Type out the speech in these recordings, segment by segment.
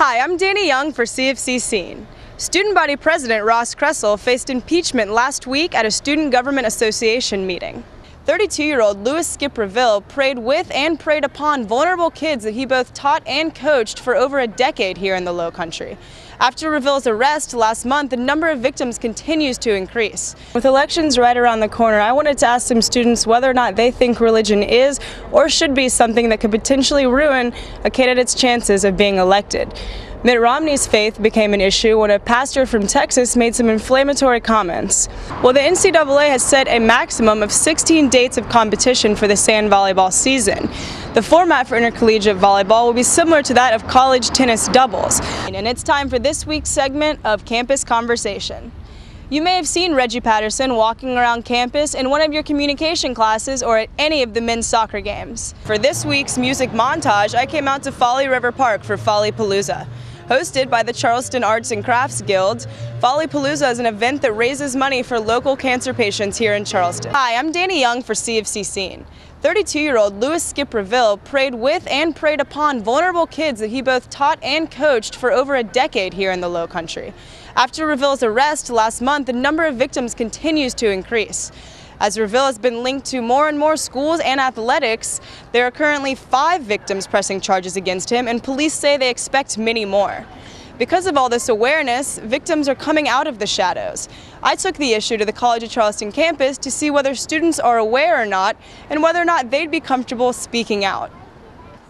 Hi, I'm Dani Young for CofC Scene. Student Body President Ross Kressel faced impeachment last week at a Student Government Association meeting. 32-year-old Louis Skip Reville preyed with and preyed upon vulnerable kids that he both taught and coached for over a decade here in the Low Country. After Reville's arrest last month, the number of victims continues to increase. With elections right around the corner, I wanted to ask some students whether or not they think religion is or should be something that could potentially ruin a candidate's chances of being elected. Mitt Romney's faith became an issue when a pastor from Texas made some inflammatory comments. Well, the NCAA has set a maximum of 16 dates of competition for the sand volleyball season. The format for intercollegiate volleyball will be similar to that of college tennis doubles. And it's time for this week's segment of Campus Conversation. You may have seen Reggie Patterson walking around campus in one of your communication classes or at any of the men's soccer games. For this week's music montage, I came out to Folly River Park for Follypalooza. Hosted by the Charleston Arts and Crafts Guild, Follypalooza is an event that raises money for local cancer patients here in Charleston. Hi, I'm Dani Young for CofC Scene. 32-year-old Louis Skip Reville preyed with and preyed upon vulnerable kids that he both taught and coached for over a decade here in the Low Country. After Reville's arrest last month, the number of victims continues to increase. As Reville has been linked to more and more schools and athletics, there are currently 5 victims pressing charges against him, and police say they expect many more. Because of all this awareness, victims are coming out of the shadows. I took the issue to the College of Charleston campus to see whether students are aware or not, and whether or not they'd be comfortable speaking out.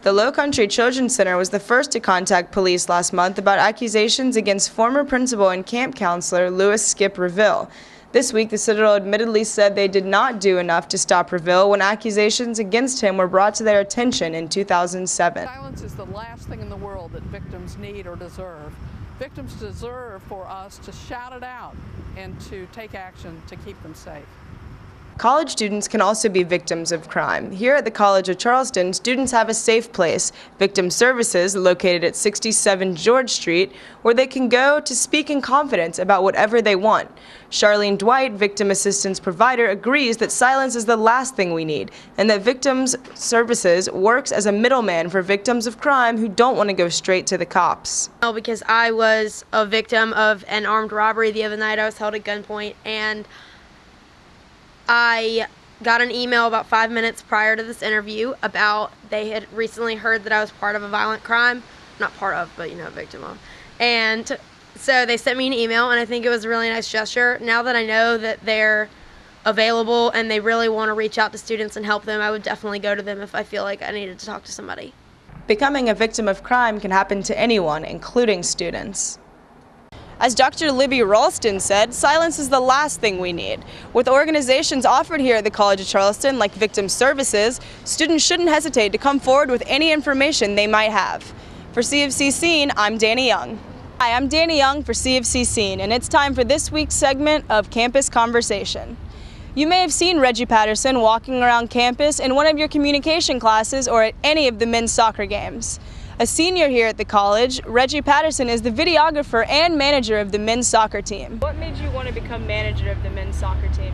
The Low Country Children's Center was the first to contact police last month about accusations against former principal and camp counselor Louis Skip Reville. This week, the Citadel admittedly said they did not do enough to stop Reville when accusations against him were brought to their attention in 2007. Silence is the last thing in the world that victims need or deserve. Victims deserve for us to shout it out and to take action to keep them safe. College students can also be victims of crime. Here at the College of Charleston, students have a safe place, Victim Services, located at 67 George Street, where they can go to speak in confidence about whatever they want. Charlene Dwight, Victim Assistance Provider, agrees that silence is the last thing we need, and that Victim Services works as a middleman for victims of crime who don't want to go straight to the cops. Because I was a victim of an armed robbery the other night. I was held at gunpoint, and I got an email about 5 minutes prior to this interview about they had recently heard that I was part of a violent crime. Not part of, but victim of. And so they sent me an email, and I think it was a really nice gesture. Now that I know that they're available and they really want to reach out to students and help them, I would definitely go to them if I feel like I needed to talk to somebody. Becoming a victim of crime can happen to anyone, including students. As Dr. Libby Ralston said, silence is the last thing we need. With organizations offered here at the College of Charleston, like Victim Services, students shouldn't hesitate to come forward with any information they might have. For CofC Scene, I'm Dani Young. Hi, I'm Dani Young for CofC Scene, and it's time for this week's segment of Campus Conversation. You may have seen Reggie Patterson walking around campus in one of your communication classes or at any of the men's soccer games. A senior here at the college, Reggie Patterson is the videographer and manager of the men's soccer team. What made you want to become manager of the men's soccer team?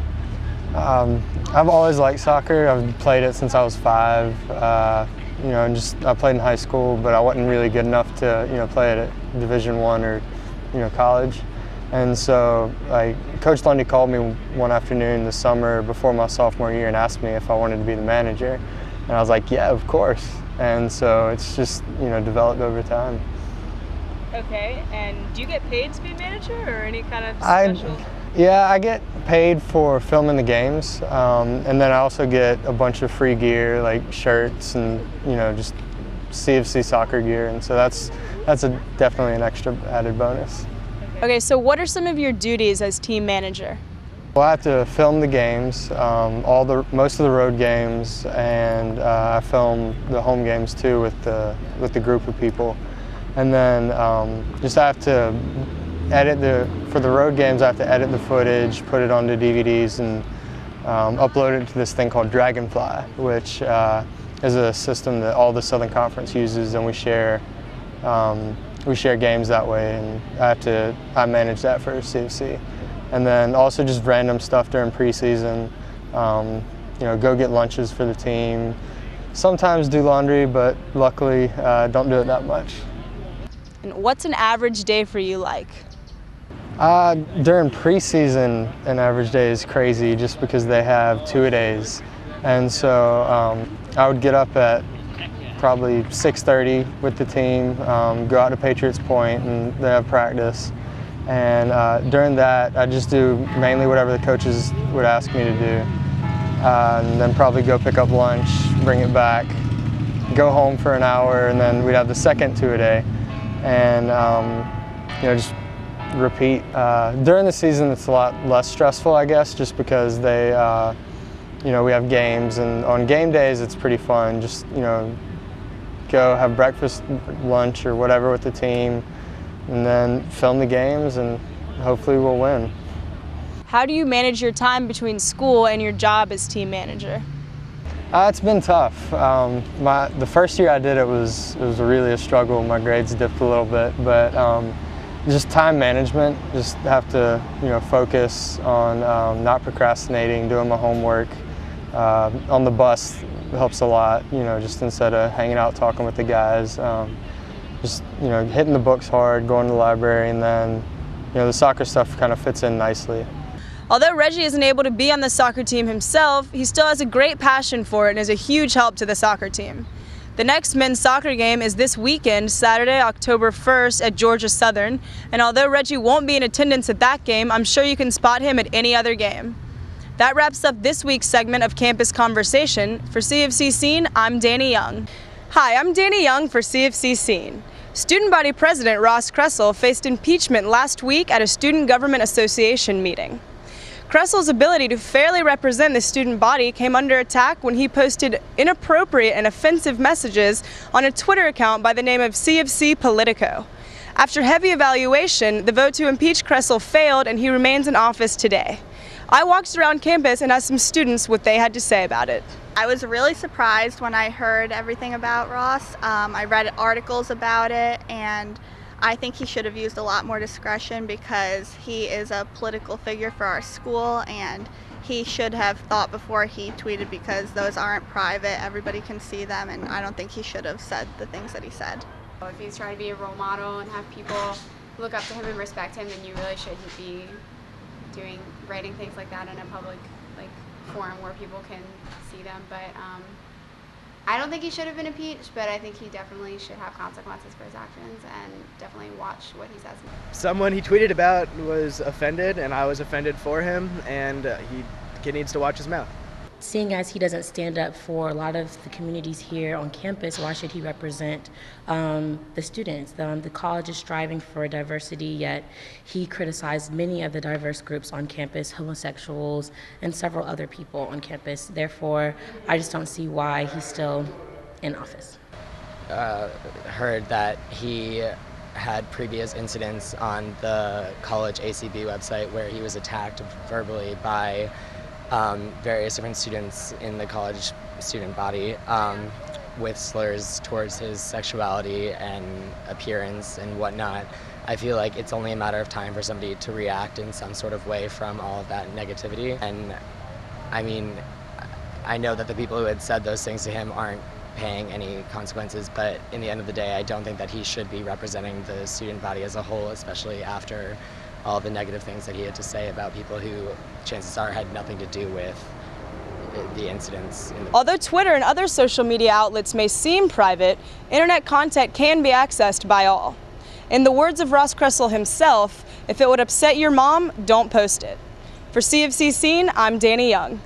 I've always liked soccer. I've played it since I was 5. I played in high school, but I wasn't really good enough to play at Division I or college. And so Coach Lundy called me one afternoon this summer before my sophomore year and asked me if I wanted to be the manager. And I was like, yeah, of course. And so it's just, developed over time. Okay, and do you get paid to be manager or any kind of special? Yeah, I get paid for filming the games, and then I also get a bunch of free gear like shirts and, just CofC soccer gear, and so that's definitely an extra added bonus. Okay, so what are some of your duties as team manager? Well, I have to film the games, most of the road games, and I film the home games too with the group of people. And then just I have to edit for the road games. I have to edit the footage, put it onto DVDs, and upload it to this thing called Dragonfly, which is a system that all the Southern Conference uses, and we share games that way. And I manage that for CofC. And then also just random stuff during preseason, go get lunches for the team. Sometimes do laundry, but luckily don't do it that much. And what's an average day for you like? During preseason, an average day is crazy just because they have two-a-days. And so I would get up at probably 6:30 with the team, go out to Patriots Point, and they have practice. And during that, I just do mainly whatever the coaches would ask me to do. And then probably go pick up lunch, bring it back, go home for an hour, and then we'd have the second two-a-day. And just repeat. During the season, it's a lot less stressful, I guess, just because they, we have games, and on game days, it's pretty fun. Just, go have breakfast, lunch, or whatever with the team, and then film the games, and hopefully we'll win. How do you manage your time between school and your job as team manager? It's been tough. The first year I did it was really a struggle. My grades dipped a little bit, but just time management. Just have to focus on not procrastinating, doing my homework. On the bus helps a lot. Just instead of hanging out talking with the guys, just hitting the books hard, going to the library, and then the soccer stuff kind of fits in nicely. Although Reggie isn't able to be on the soccer team himself, he still has a great passion for it and is a huge help to the soccer team. The next men's soccer game is this weekend, Saturday, October 1st at Georgia Southern, and although Reggie won't be in attendance at that game, I'm sure you can spot him at any other game. That wraps up this week's segment of Campus Conversation. For CofC Scene, I'm Dani Young. Hi, I'm Dani Young for CofC Scene. Student Body President Ross Kressel faced impeachment last week at a Student Government Association meeting. Kressel's ability to fairly represent the student body came under attack when he posted inappropriate and offensive messages on a Twitter account by the name of CofC Politico. After heavy evaluation, the vote to impeach Kressel failed and he remains in office today. I walked around campus and asked some students what they had to say about it. I was really surprised when I heard everything about Ross. I read articles about it, and I think he should have used a lot more discretion because he is a political figure for our school, and he should have thought before he tweeted because those aren't private. Everybody can see them, and I don't think he should have said the things that he said. If he's trying to be a role model and have people look up to him and respect him, then you really shouldn't be writing things like that in a public forum where people can see them. But I don't think he should have been impeached, but I think he definitely should have consequences for his actions and definitely watch what he says. Someone he tweeted about was offended, and I was offended for him, and he needs to watch his mouth. Seeing as he doesn't stand up for a lot of the communities here on campus, why should he represent the students? The college is striving for diversity, yet he criticized many of the diverse groups on campus, homosexuals, and several other people on campus. Therefore, I just don't see why he's still in office. Heard that he had previous incidents on the college ACB website where he was attacked verbally by various different students in the college student body with slurs towards his sexuality and appearance and whatnot. I feel like it's only a matter of time for somebody to react in some sort of way from all of that negativity. And I mean, I know that the people who had said those things to him aren't paying any consequences, but in the end of the day, I don't think that he should be representing the student body as a whole, especially after all the negative things that he had to say about people who, chances are, had nothing to do with the incidents. Although Twitter and other social media outlets may seem private, internet content can be accessed by all. In the words of Ross Kressel himself, if it would upset your mom, don't post it. For CofC Scene, I'm Dani Young.